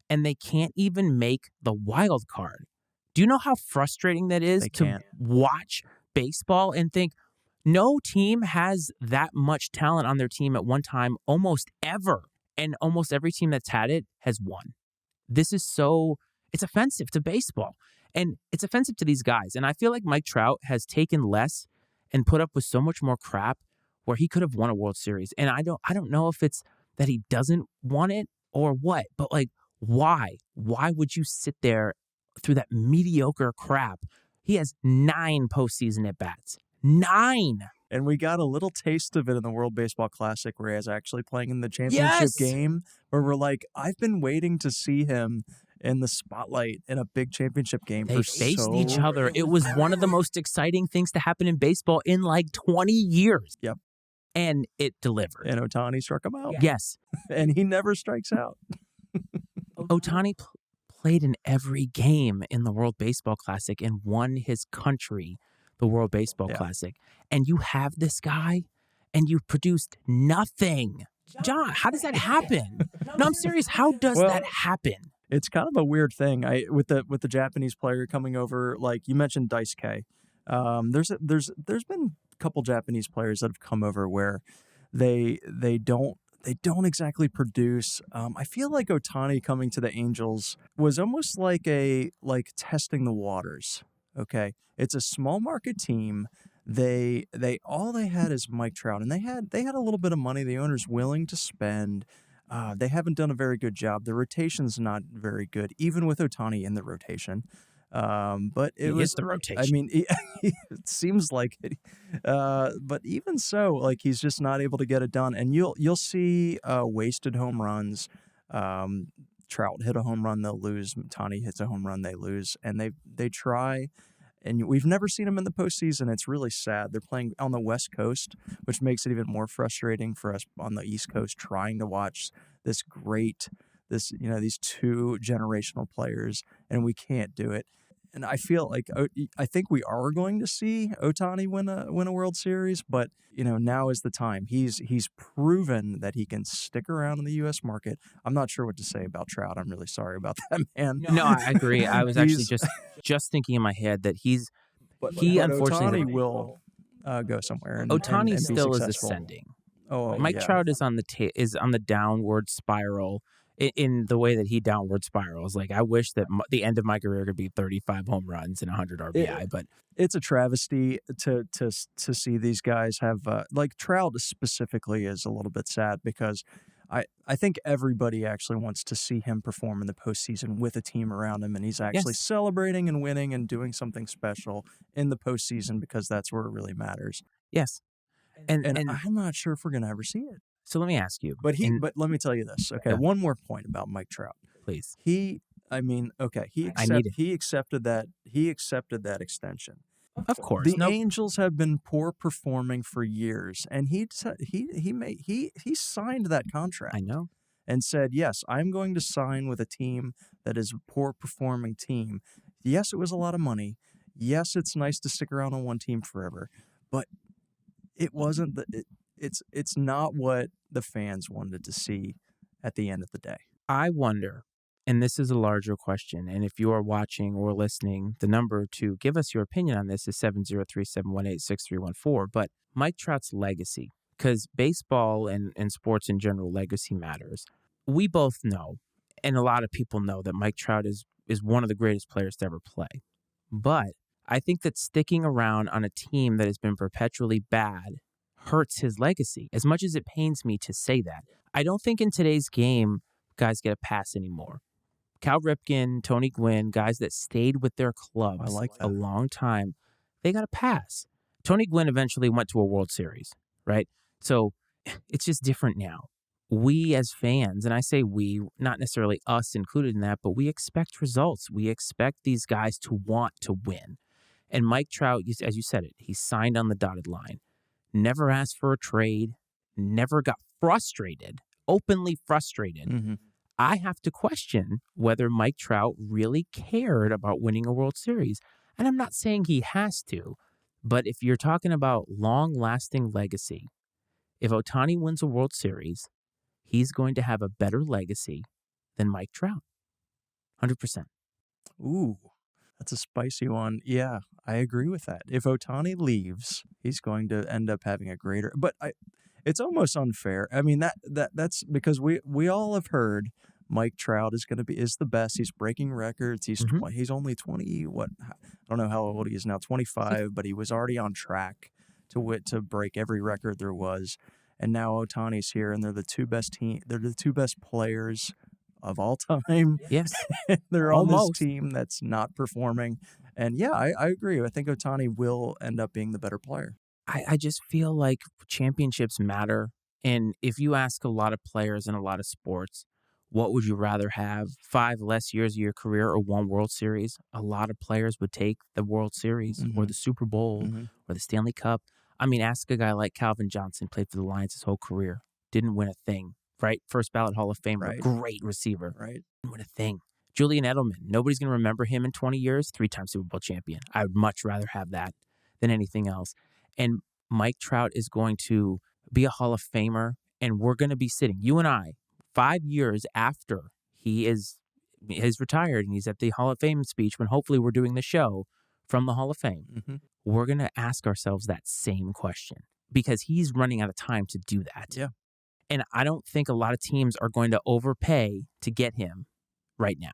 and they can't even make the wild card. Do you know how frustrating that is to watch baseball and think no team has that much talent on their team at one time almost ever, and almost every team that's had it has won? This is it's offensive to baseball, and it's offensive to these guys. And I feel like Mike Trout has taken less and put up with so much more crap where he could have won a World Series. And I don't know if it's that he doesn't want it or what, but like, why? Why would you sit there through that mediocre crap? He has 9 postseason at-bats. 9! And we got a little taste of it in the World Baseball Classic where he was actually playing in the championship game, where we're like, I've been waiting to see him in the spotlight in a big championship game. They faced each other. It was one of the most exciting things to happen in baseball in like 20 years. Yep. And it delivered. And Ohtani struck him out. Yes. And he never strikes out. Ohtani played in every game in the World Baseball Classic and won his country the World Baseball Classic. And you have this guy and you've produced nothing. John, how does that happen? No, I'm serious. How does that happen? It's kind of a weird thing. With the Japanese player coming over, like you mentioned Daisuke. There's been a couple Japanese players that have come over where they don't exactly produce. I feel like Ohtani coming to the Angels was almost like testing the waters. Okay, it's a small market team. All they had is Mike Trout, and they had a little bit of money. The owner's willing to spend. They haven't done a very good job. The rotation's not very good, even with Ohtani in the rotation. But it was the rotation. I mean, it seems like it. But even so, like he's just not able to get it done. And you'll see wasted home runs. Trout hit a home run, they'll lose. Ohtani hits a home run, they lose. And they try. And we've never seen them in the postseason. It's really sad. They're playing on the West Coast, which makes it even more frustrating for us on the East Coast trying to watch these two generational players, and we can't do it. And I feel like I think we are going to see Ohtani win a World Series, but now is the time. He's proven that he can stick around in the U.S. market. I'm not sure what to say about Trout. I'm really sorry about that, man. No, I agree. I was actually just thinking in my head that he unfortunately Ohtani will go somewhere. Ohtani and still be is successful. ascending. Oh, Mike Trout is on the downward spiral. In the way that he downward spirals, like I wish that the end of my career could be 35 home runs and 100 RBI. But it's a travesty to see these guys have like Trout specifically is a little bit sad because I think everybody actually wants to see him perform in the postseason with a team around him, and he's actually celebrating and winning and doing something special in the postseason because that's where it really matters. Yes, and I'm not sure if we're gonna ever see it. So let me ask you. But let me tell you this. Okay, one more point about Mike Trout. Please. He accepted that extension. Of course. The Angels have been poor performing for years, and he signed that contract. I know. And said, yes, I'm going to sign with a team that is a poor performing team. Yes, it was a lot of money. Yes, it's nice to stick around on one team forever, but it wasn't it's not what the fans wanted to see at the end of the day. I wonder, and this is a larger question, and if you are watching or listening, the number to give us your opinion on this is 703-718-6314, but Mike Trout's legacy, because baseball and sports in general, legacy matters. We both know, and a lot of people know, that Mike Trout is one of the greatest players to ever play. But I think that sticking around on a team that has been perpetually bad hurts his legacy, as much as it pains me to say that. I don't think in today's game guys get a pass anymore. Cal Ripken, Tony Gwynn, guys that stayed with their clubs a long time, they got a pass. Tony Gwynn eventually went to a World Series, right? So it's just different now. We as fans, and I say we, not necessarily us included in that, but we expect results. We expect these guys to want to win. And Mike Trout, as you said it, he signed on the dotted line. Never asked for a trade, never got frustrated, openly frustrated. Mm-hmm. I have to question whether Mike Trout really cared about winning a World Series. And I'm not saying he has to, But if you're talking about long-lasting legacy, if Ohtani wins a World Series, he's going to have a better legacy than Mike Trout. 100%. Ooh, that's a spicy one. Yeah, I agree with that. If Ohtani leaves, he's going to end up having a greater. But it's almost unfair. I mean that's because we all have heard Mike Trout is the best. He's breaking records. He's only 20. What I don't know how old he is now. 25, but he was already on track to break every record there was. And now Ohtani's here, and they're the two best team. They're the two best players of all time. Yes. They're on this Almost. team that's not performing. And yeah, I agree. I think Ohtani will end up being the better player. I just feel like championships matter. And if you ask a lot of players in a lot of sports, what would you rather have, 5 less years of your career or 1 World Series? A lot of players would take the World Series or the Super Bowl or the Stanley Cup. I mean, ask a guy like Calvin Johnson, played for the Lions his whole career, didn't win a thing, right? First ballot Hall of Famer, Right. Great receiver, Right. didn't win a thing. Julian Edelman, nobody's going to remember him in 20 years, 3-time Super Bowl champion. I would much rather have that than anything else. And Mike Trout is going to be a Hall of Famer, and we're going to be sitting, you and I, 5 years after he's retired and he's at the Hall of Fame speech, when hopefully we're doing the show from the Hall of Fame, we're going to ask ourselves that same question because he's running out of time to do that. Yeah. And I don't think a lot of teams are going to overpay to get him right now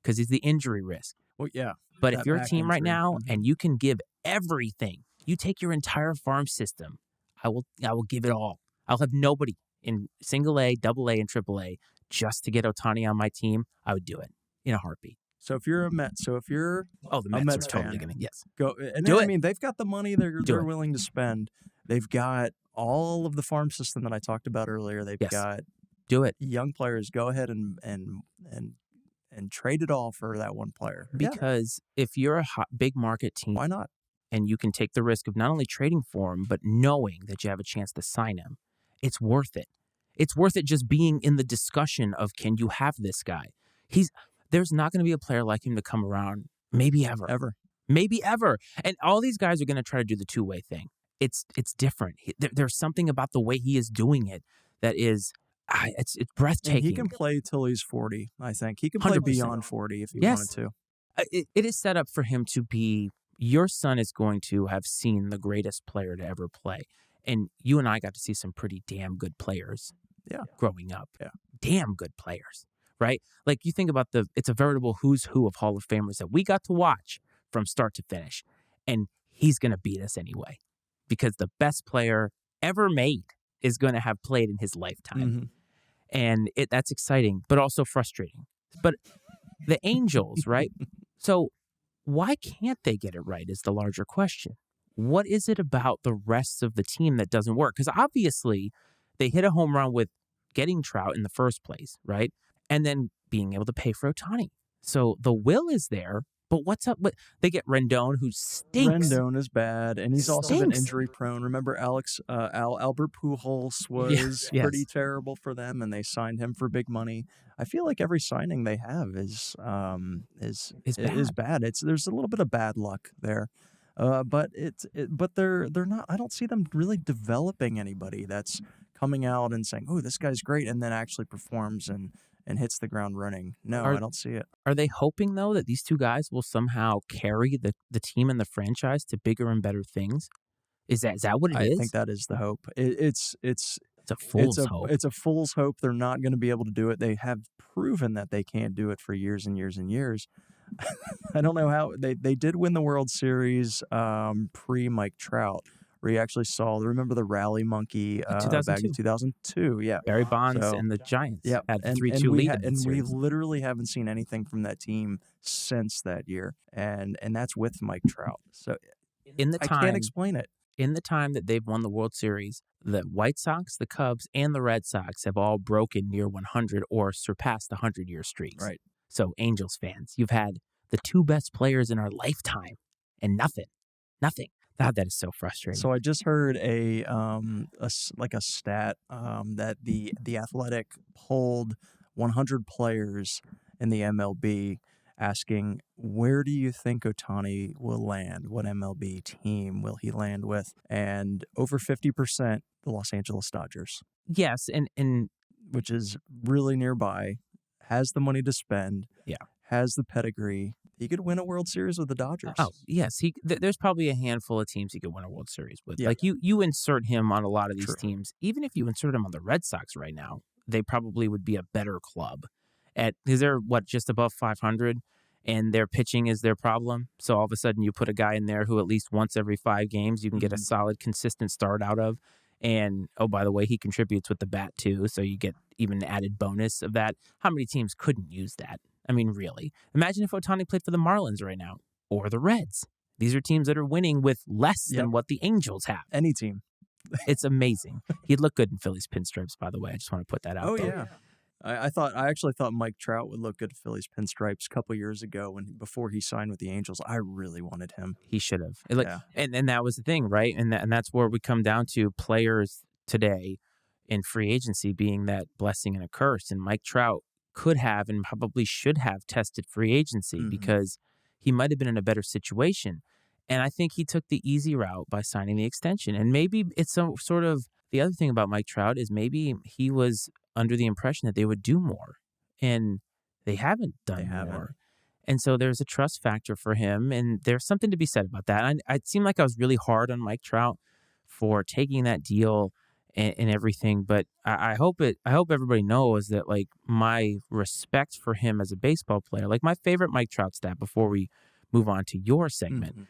because he's the injury risk. Well, yeah. But if That you're a back team right injury. now and you can give everything, you take your entire farm system, I will give it all. I'll have nobody in single A, double A, and triple A just to get Ohtani on my team. I would do it in a heartbeat. So if you're a Met, the Mets Mets are totally fan, going to, yes. go. And Do I it. mean, they've got the money they're Do it. willing to spend. They've got all of the farm system that I talked about earlier. They've Yes. got Do it. young players. Go ahead and trade it all for that one player. Yeah, Because if you're a big market team why not? and you can take the risk of not only trading for him, but knowing that you have a chance to sign him, it's worth it. It's worth it just being in the discussion of, can you have this guy? There's not going to be a player like him to come around, maybe ever. Maybe ever. And all these guys are going to try to do the two-way thing. It's different. There's something about the way he is doing it that is, it's breathtaking. And he can play till he's 40, I think. He can play 100%. beyond 40 if he Yes. wanted to. It is set up for him to be, your son is going to have seen the greatest player to ever play. And you and I got to see some pretty damn good players growing up. Yeah. Damn good players, right? Like you think about it's a veritable who's who of Hall of Famers that we got to watch from start to finish. And he's going to beat us anyway because the best player ever made is going to have played in his lifetime. And that's exciting, but also frustrating. But the Angels, right? So why can't they get it right is the larger question. What is it about the rest of the team that doesn't work? Because obviously they hit a home run with getting Trout in the first place, right? And then being able to pay for Ohtani. So the will is there, but what's up with, they get Rendon, who stinks. Rendon is bad, and he's also been Stinks. injury prone. Remember Albert Pujols was Yes. pretty terrible for them, and they signed him for big money. I feel like every signing they have is bad. There's a little bit of bad luck there. But they're not. I don't see them really developing anybody that's coming out and saying, "Oh, this guy's great," and then actually performs and hits the ground running. No, I don't see it. Are they hoping though that these two guys will somehow carry the team and the franchise to bigger and better things? Is that what it is? I think that is the hope. It's a fool's hope. It's a fool's hope. They're not going to be able to do it. They have proven that they can't do it for years and years and years. I don't know how they did win the World Series pre Mike Trout, where you actually saw. Remember the rally monkey back in 2002? Yeah, Barry Bonds and the Giants had the 3-2 lead. And we literally haven't seen anything from that team since that year, and that's with Mike Trout. So I can't explain it. In the time that they've won the World Series, the White Sox, the Cubs, and the Red Sox have all broken near 100 or surpassed 100-year streaks. Right. So, Angels fans, you've had the two best players in our lifetime and nothing. God, that is so frustrating. So I just heard a stat that the Athletic polled 100 players in the MLB, asking, where do you think Ohtani will land? What MLB team will he land with? And over 50%, the Los Angeles Dodgers, Yes, and which is really nearby, has the money to spend, yeah. has the pedigree. He could win a World Series with the Oh, Dodgers. yes, there's probably a handful of teams he could win a World Series with. Yeah, Like, you insert him on a lot of these true. teams, even if you insert him on the Red Sox right now, they probably would be a better club at because they're, what, just above 500, and their pitching is their problem. So all of a sudden you put a guy in there who at least once every 5 games you can get a Mhm. solid, consistent start out of. And, oh, by the way, he contributes with the bat too, so you get even an added bonus of that. How many teams couldn't use that? I mean, really. Imagine if Ohtani played for the Marlins right now or the Reds. These are teams that are winning with less Yep. than what the Angels have. Any team. It's amazing. He'd look good in Phillies pinstripes, by the way. I just want to put that out Oh, there. yeah. I actually thought Mike Trout would look good at Phillies pinstripes a couple years ago before he signed with the Angels. I really wanted him. He should have. Yeah. And that was the thing, right? And that's where we come down to players today in free agency being that blessing and a curse. And Mike Trout could have and probably should have tested free agency Mhm. because he might have been in a better situation. And I think he took the easy route by signing the extension. And maybe it's a sort of the other thing about Mike Trout is maybe he was under the impression that they would do more. And they haven't They done haven't. more. And so there's a trust factor for him, and there's something to be said about that. It seemed like I was really hard on Mike Trout for taking that deal and everything, but I hope everybody knows that, like, my respect for him as a baseball player, like my favorite Mike Trout stat before we move on to your segment, Mhm.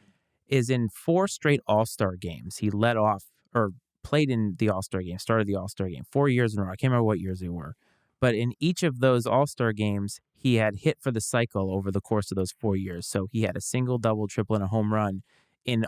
is in 4 straight All-Star games. He led off or played in the All-Star game, started the All-Star game 4 years in a row. I can't remember what years they were. But in each of those All-Star games, he had hit for the cycle over the course of those 4 years. So he had a single, double, triple, and a home run in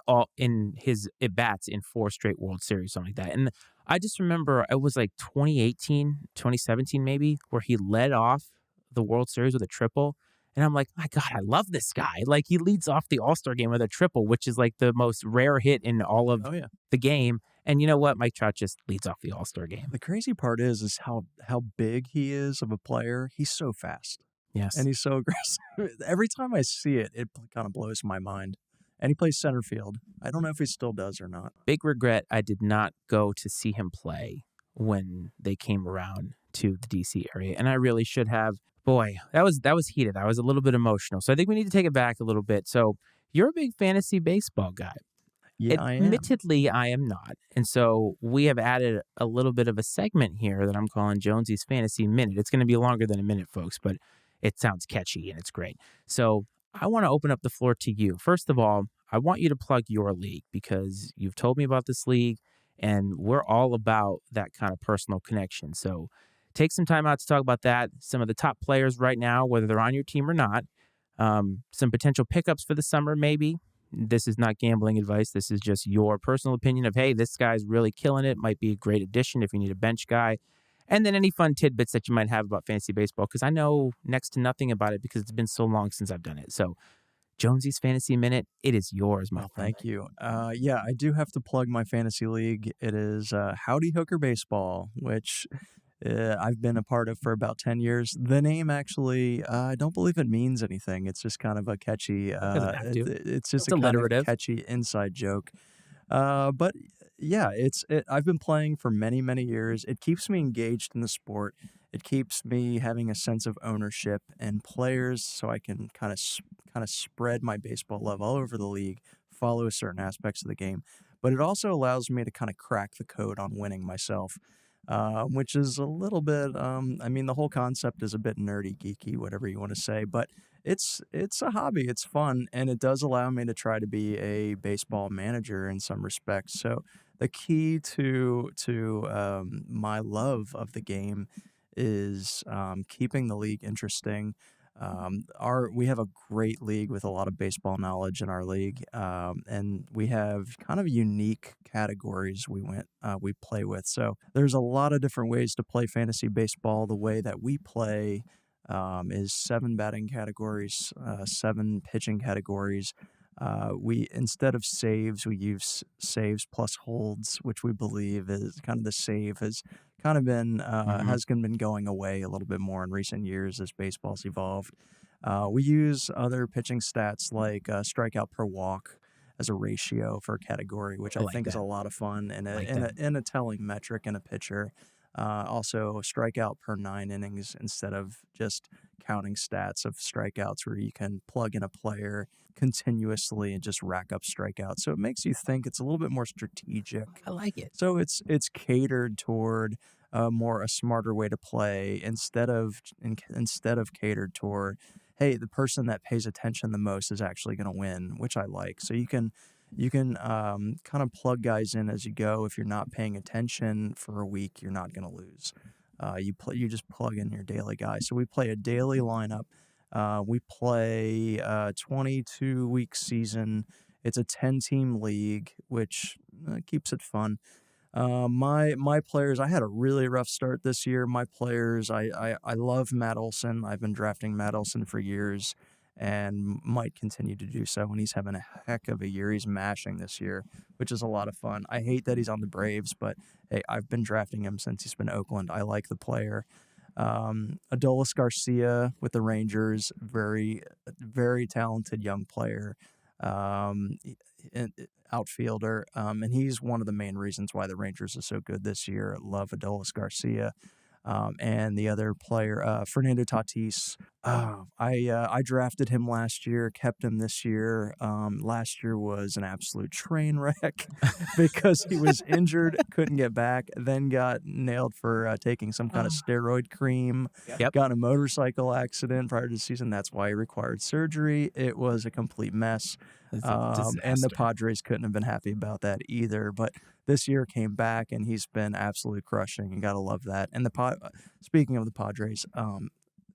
his at bats in 4 straight World Series, something like that. And I just remember it was like 2018, 2017 maybe, where he led off the World Series with a triple. And I'm like, my God, I love this guy. Like, he leads off the All-Star game with a triple, which is like the most rare hit in all of Oh, yeah. the game. And you know what? Mike Trout just leads off the All-Star game. The crazy part is how big he is of a player. He's so fast Yes. and he's so aggressive. Every time I see it, it kind of blows my mind. And he plays center field. I don't know if he still does or not. Big regret I did not go to see him play when they came around to the DC area, and I really should have. Boy, that was heated. I was a little bit emotional, so I think we need to take it back a little bit. So you're a big fantasy baseball guy. Yeah, I am. Admittedly, I am not, and so we have added a little bit of a segment here that I'm calling Jonesy's Fantasy Minute. It's going to be longer than a minute, folks, but it sounds catchy and it's great. So I want to open up the floor to you. First of all, I want you to plug your league because you've told me about this league, and we're all about that kind of personal connection. So take some time out to talk about that. Some of the top players right now, whether they're on your team or not, some potential pickups for the summer, maybe. This is not gambling advice. This is just your personal opinion of, hey, this guy's really killing it. Might be a great addition if you need a bench guy. And then any fun tidbits that you might have about fantasy baseball, because I know next to nothing about it because it's been so long since I've done it. So Jonesy's Fantasy Minute, it is yours, my Well, friend. thank you. Yeah, I do have to plug my fantasy league. It is Howdy Hooker Baseball, which I've been a part of for about 10 years. The name actually, I don't believe it means anything. It's just kind of a catchy, Doesn't have to. it's just It's a kind of alliterative. catchy inside joke. But yeah, I've been playing for many, many years. It keeps me engaged in the sport. It keeps me having a sense of ownership and players, so I can kind of spread my baseball love all over the league, follow certain aspects of the game. But it also allows me to kind of crack the code on winning myself, which is a little bit. I mean, the whole concept is a bit nerdy, geeky, whatever you want to say, but it's a hobby. It's fun, and it does allow me to try to be a baseball manager in some respects. So the key to my love of the game is keeping the league interesting. We have a great league with a lot of baseball knowledge in our league, and we have kind of unique categories we play with. So there's a lot of different ways to play fantasy baseball. The way that we play is 7 batting categories, 7 pitching categories. We instead of saves, we use saves plus holds, which we believe is kind of the save has kind of been Mhm. been going away a little bit more in recent years as baseball's evolved. We use other pitching stats like strikeout per walk as a ratio for a category, which I I like think is that. a lot of fun and I like that. a telling metric in a pitcher. Also, strikeout per 9 innings instead of just counting stats of strikeouts where you can plug in a player continuously and just rack up strikeouts. So it makes you think it's a little bit more strategic. I like it. So it's catered toward a smarter way to play instead of catered toward, hey, the person that pays attention the most is actually going to win, which I like. So you can kind of plug guys in as you go. If you're not paying attention for a week, you're not going to lose. You just plug in your daily guy. So we play a daily lineup. We play a 22-week season. It's a 10-team league, which keeps it fun. My players, I had a really rough start this year. My players, I love Matt Olson. I've been drafting Matt Olson for years and might continue to do so. And he's having a heck of a year. He's mashing this year, which is a lot of fun. I hate that he's on the Braves, but hey, I've been drafting him since he's been in Oakland. I like the player. Adolis Garcia with the Rangers, very, very talented young player. Um, Outfielder, and he's one of the main reasons why the Rangers are so good this year. Love Adolis Garcia. And the other player, Fernando Tatis. I drafted him last year, kept him this year. Last year was an absolute train wreck because he was injured, couldn't get back, then got nailed for taking some kind of steroid cream, Yep. got in a motorcycle accident prior to the season. That's why he required surgery. It was a complete mess. It's a And the disaster. Padres couldn't have been happy about that either. But this year came back, and he's been absolutely crushing, and gotta love that. And speaking of the Padres,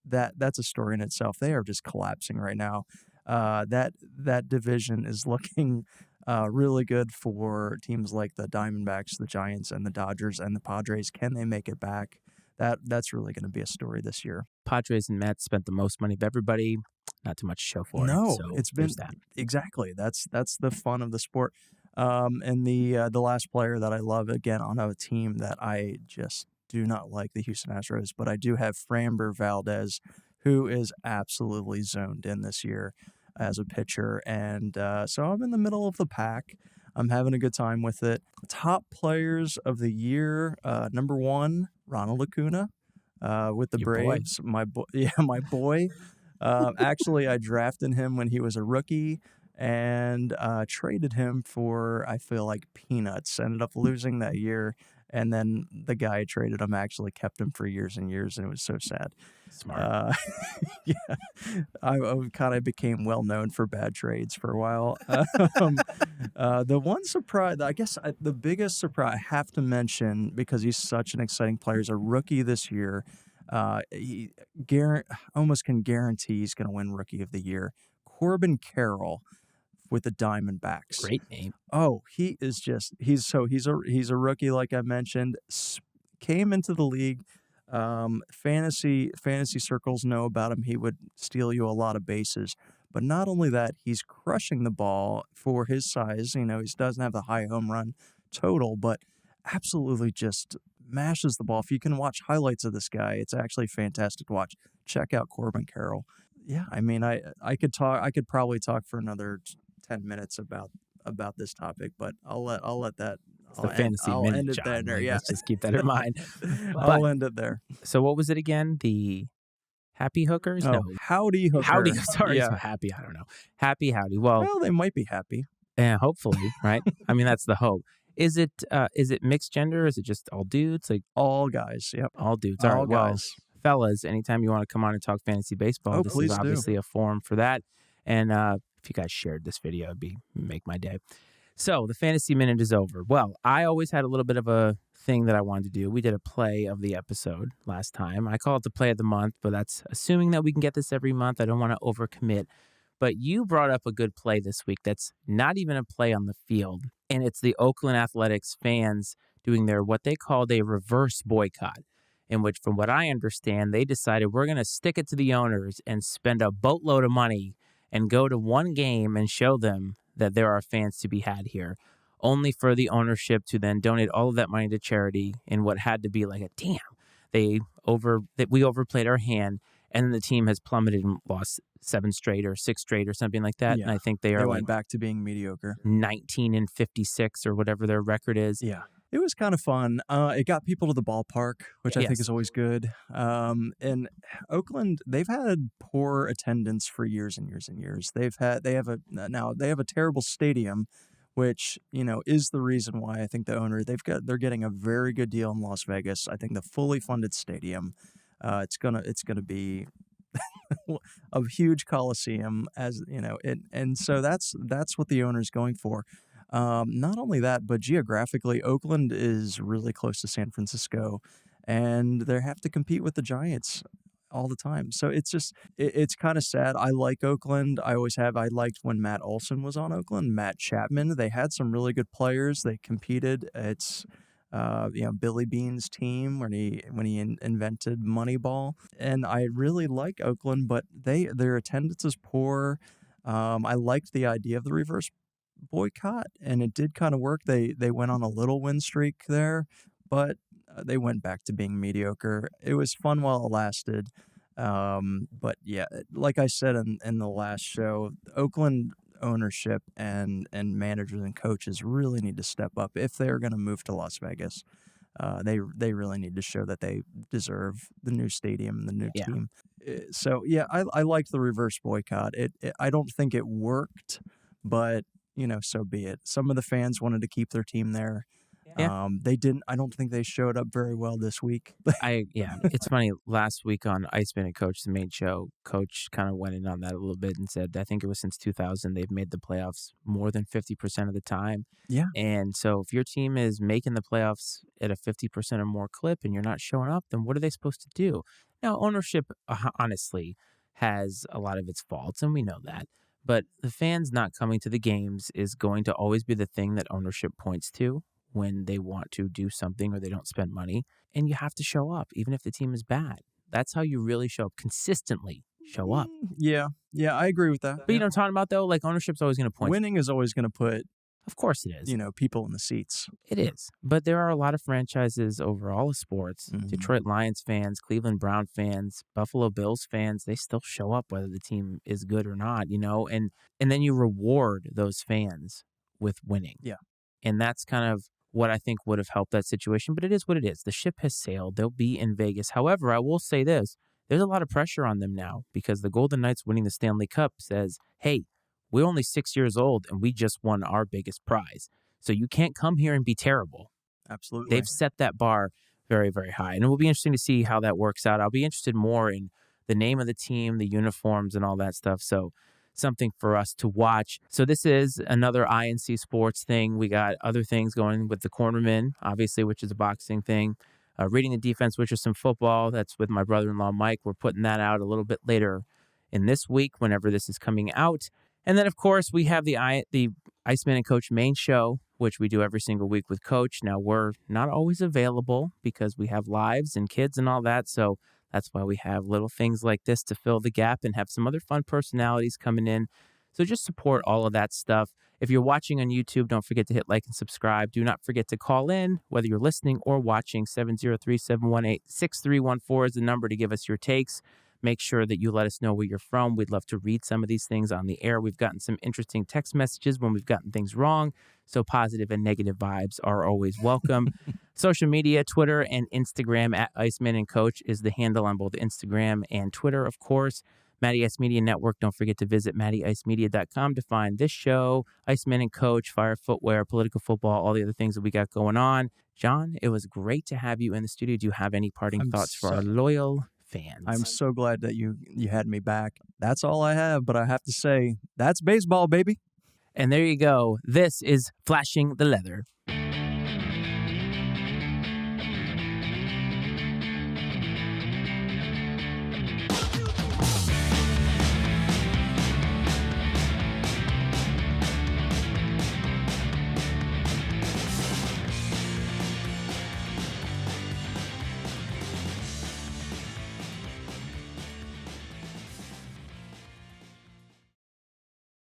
that's a story in itself. They are just collapsing right now. That division is looking really good for teams like the Diamondbacks, the Giants, and the Dodgers, and the Padres. Can they make it back? That's really going to be a story this year. Padres and Mets spent the most money of everybody. Not too much to show for it. No, So it's been there's that. exactly. That's the fun of the sport. And the last player that I love, again, on a team that I just do not like, the Houston Astros, but I do have Framber Valdez, who is absolutely zoned in this year as a pitcher. And so I'm in the middle of the pack. I'm having a good time with it. Top players of the year, number one, Ronald Acuna with the Your boy. Braves. My boy. Actually, I drafted him when he was a rookie and traded him for, I feel like, peanuts. Ended up losing that year. And then the guy who traded him actually kept him for years and years, and it was so sad. Smart. Yeah, I kind of became well known for bad trades for a while. The one surprise, I guess, the biggest surprise I have to mention, because he's such an exciting player, is a rookie this year. He almost can guarantee he's going to win Rookie of the Year. Corbin Carroll with the Diamondbacks. Great name. Oh, he's a rookie, like I mentioned. Came into the league. Fantasy circles know about him. He would steal you a lot of bases. But not only that, he's crushing the ball for his size. He doesn't have the high home run total, but absolutely just mashes the ball. If you can watch highlights of this guy, it's actually fantastic to watch. Check out Corbin Carroll. Yeah, I mean, I could probably talk for another 10 minutes about this topic, but I'll let that. It's the fantasy minute, end it John. there. Like, Yeah, let's just keep that in mind. I'll end it there. So what was it again? The Happy Hookers? Oh, No. Howdy Hooker. Howdy. Sorry. Yeah. So happy. I don't know. Happy Howdy. Well, They might be happy. hopefully, right? I mean, that's the hope. Is it mixed gender? Or is it just all dudes? Like All guys. Yep. all dudes. All right. Well, guys. fellas, anytime you want to come on and talk fantasy baseball, this please is do. obviously a forum for that. And if you guys shared this video, it'd make my day. So the fantasy minute is over. Well, I always had a little bit of a thing that I wanted to do. We did a play of the episode last time. I call it the play of the month, but that's assuming that we can get this every month. I don't want to overcommit. But you brought up a good play this week that's not even a play on the field. And it's the Oakland Athletics fans doing their what they called a reverse boycott, in which, from what I understand, they decided we're going to stick it to the owners and spend a boatload of money and go to one game and show them that there are fans to be had here, only for the ownership to then donate all of that money to charity in what had to be like a damn. We overplayed our hand, and then the team has plummeted and lost 7 straight or 6 straight or something like that. Yeah. And I think they are went back to being mediocre. 19-56 or whatever their record is. Yeah. It was kind of fun. It got people to the ballpark, which I think is always good. And Oakland, they've had poor attendance for years and years and years. They have a terrible stadium, which is the reason why I think the owner they're getting a very good deal in Las Vegas. I think the fully funded stadium, it's gonna be a huge coliseum, as and so that's what the owner's going for. Not only that, but geographically, Oakland is really close to San Francisco, and they have to compete with the Giants all the time. So it's kind of sad. I like Oakland. I always have. I liked when Matt Olson was on Oakland, Matt Chapman. They had some really good players. They competed. It's Billy Beane's team when he invented Moneyball, and I really like Oakland, but their attendance is poor. I liked the idea of the reverse boycott, and it did kind of work. They went on a little win streak there, but they went back to being mediocre. It was fun while it lasted, but yeah, like I said in the last show, Oakland ownership and managers and coaches really need to step up if they're going to move to Las Vegas. They really need to show that they deserve the new stadium and the new team. So yeah, I liked the reverse boycott. I don't think it worked, but so be it. Some of the fans wanted to keep their team there. Yeah. They didn't. I don't think they showed up very well this week. It's funny. Last week on Iceman and Coach, the main show, Coach kind of went in on that a little bit and said, I think it was since 2000 they've made the playoffs more than 50% of the time. Yeah. And so if your team is making the playoffs at a 50% or more clip and you're not showing up, then what are they supposed to do? Now, ownership, honestly, has a lot of its faults, and we know that. But the fans not coming to the games is going to always be the thing that ownership points to when they want to do something or they don't spend money. And you have to show up, even if the team is bad. That's how you really show up. Consistently show up. Yeah, I agree with that. But you know what I'm talking about, though? Like, ownership's always going to point. Winning is always going to put... Of course it is. People in the seats. It is. But there are a lot of franchises over all of sports. Mm-hmm. Detroit Lions fans, Cleveland Brown fans, Buffalo Bills fans, they still show up whether the team is good or not, and then you reward those fans with winning. Yeah. And that's kind of what I think would have helped that situation. But it is what it is. The ship has sailed. They'll be in Vegas. However, I will say this. There's a lot of pressure on them now because the Golden Knights winning the Stanley Cup says, hey, we're only 6 years old, and we just won our biggest prize. So you can't come here and be terrible. Absolutely. They've set that bar very, very high. And it will be interesting to see how that works out. I'll be interested more in the name of the team, the uniforms, and all that stuff. So something for us to watch. So this is another INC sports thing. We got other things going with the Cornerman, obviously, which is a boxing thing. Reading the Defense, which is some football. That's with my brother-in-law, Mike. We're putting that out a little bit later in this week, whenever this is coming out. And then, of course, we have the Iceman and Coach main show, which we do every single week with Coach. Now, we're not always available because we have lives and kids and all that. So that's why we have little things like this to fill the gap and have some other fun personalities coming in. So just support all of that stuff. If you're watching on YouTube, don't forget to hit like and subscribe. Do not forget to call in, whether you're listening or watching. 703-718-6314 is the number to give us your takes. Make sure that you let us know where you're from. We'd love to read some of these things on the air. We've gotten some interesting text messages when we've gotten things wrong. So positive and negative vibes are always welcome. Social media, Twitter and Instagram at Iceman and Coach is the handle on both Instagram and Twitter, of course. Matty Ice Media Network. Don't forget to visit MattyIceMedia.com to find this show, Iceman and Coach, Fire Footwear, Political Football, all the other things that we got going on. John, it was great to have you in the studio. Do you have any parting thoughts for our loyal fans? I'm so glad that you had me back. That's all I have, but I have to say, that's baseball, baby. And there you go. This is Flashing the Leather.